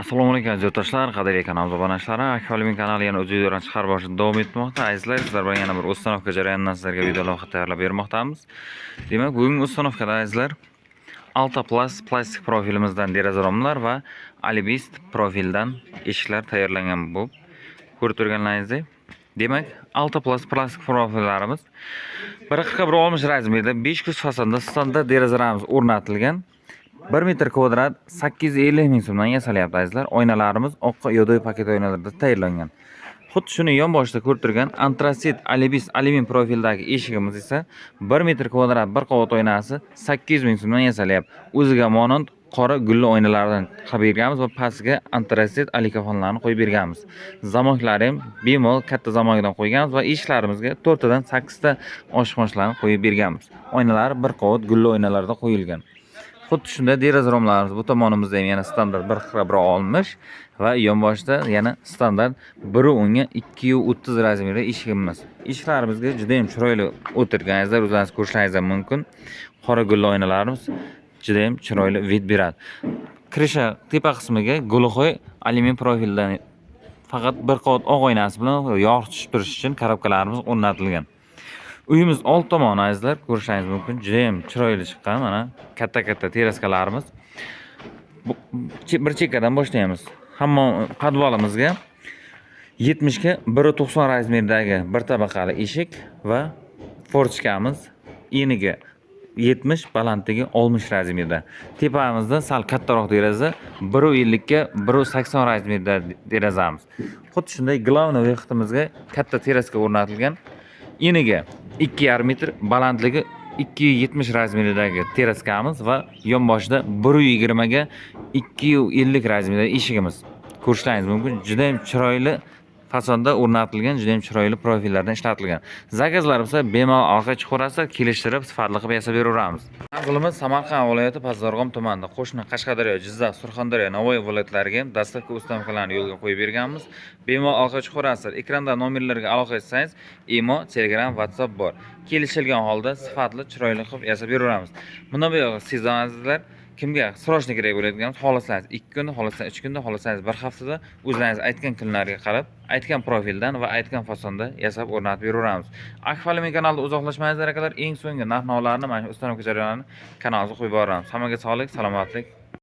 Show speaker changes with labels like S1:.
S1: Assalomu alaykum aziz yurtdoshlar, qadrli kanal obunachilari. Akfalimin kanali yana o'z videolarini chiqarib borishda davom etmoqda. Azizlar, sizlar bilan yana bir ustanovka jarayonidan sizlarga videolar tayyorlab bermoqdamiz. Demak, bugungi ustanovkada azizlar Alta Plus plastik profilimizdan deraza romlar va Alibist profildan eshiklar tayyorlangan bu. Ko'rib turganlaringizdek. Demak, Alta Plus plastik profillarimiz 1.40 razmerda 5 ko'z fasonda standart derazalarimiz o'rnatilgan. 1 metr kvadrat 850 ming so'mdan yasalyapti azizlar. Oynalarimiz oqqa yodoy paket oynalarda tayyorlangan. Xuddi shuni yonboshida ko'rib turgan antratsit Alibis alyumin profildagi eshigimiz esa 1 metr kvadrat bir qavat oynasi 800 ming so'mdan yasalyapti. O'ziga monand qora gulli oynalardan qilib berganmiz va pastga antratsit alikafonlarni qo'yib berganmiz. Zamoklari ham bemalol katta zamokdan qo'yganmiz va eshiklarimizga 4 dan 8 ta oshxonchalarni qo'yib berganmiz. Oynalar bir qavat gulli oynalarda qo'yilgan. Xuddi shunda deraza romlarimiz bu tomonimizda ham yana standart 1.40 olmish va yonboshda yana standart 1.10 ga 2.30 razmerda eshigimiz. Eshiklarimizga juda ham chiroyli o'tirganingizlar, o'zingiz ko'rishlaringiz mumkin. Qora gulli oynalarimiz juda ham chiroyli vid beradi. Krisha tepa qismiga gulxoy alyumin profildan faqat bir qavat oq oynasi bilan yog' tushib turish uchun korobkalarimiz o'rnatilgan. Uyimiz old tomoni azizlar, ko'rishingiz mumkin. Juda ham chiroyli chiqqan, mana katta teraskalarimiz. Bir chekkadan boshlaymiz. Hamma podvalimizga 70 ga 1.90 razmerdagi bir tabaqali eshik va forchkamiz eniga 70, balandligi 60 razmerda. Tepamizda sal kattaroq deraza 1.50 ga 1.80 razmerda derazamiz. Xuddi shunday glavniy vextimizga katta teraska o'rnatilgan. Eniga 2,5 metr, balandligi 270 razmerdagi teraskamiz va yonboshida 120 ga 250 razmerda eshigimiz. Ko'rishlaringiz mumkin. Juda ham chiroyli fasonda o'rnatilgan, juda ham chiroyli profillardan ishlatilgan. Zakazlar esa bemalol orqa chuqurasi kelishtirib sifatli qilib yasab beraveramiz. Manzilimiz Samarqand viloyati Pazarg'om tumanida, qo'shni Qashqadaryo, Jizzax, Surxondaryo, Navoiy viloyatlariga ham dastavka ustanovkalarni yo'lga qo'yib berganmiz. Bemalol orqa chuqurasi ekranda nomerlarga aloqa etsangiz, imo, Telegram, WhatsApp bor. Kelishilgan holda sifatli, chiroyli qilib yasab beraveramiz. Bundan buyoq sizlar azizlar kimga srochni kerak bo'ladigan xohlasangiz 2 kunda, xohlasangiz 3 kunda, xohlasangiz 1 haftada o'zingiz aytgan kunlarga qarab, aytgan profildan va aytgan fasonda yasab o'rnatib beraveramiz. Akfalimin kanalida uzoqlashmaysizlar akalar, eng so'nggi narx-navolarni mana shu ustanovka jarayonlarini kanalga qo'yib boramiz. Hammaga sog'lik, salomatlik.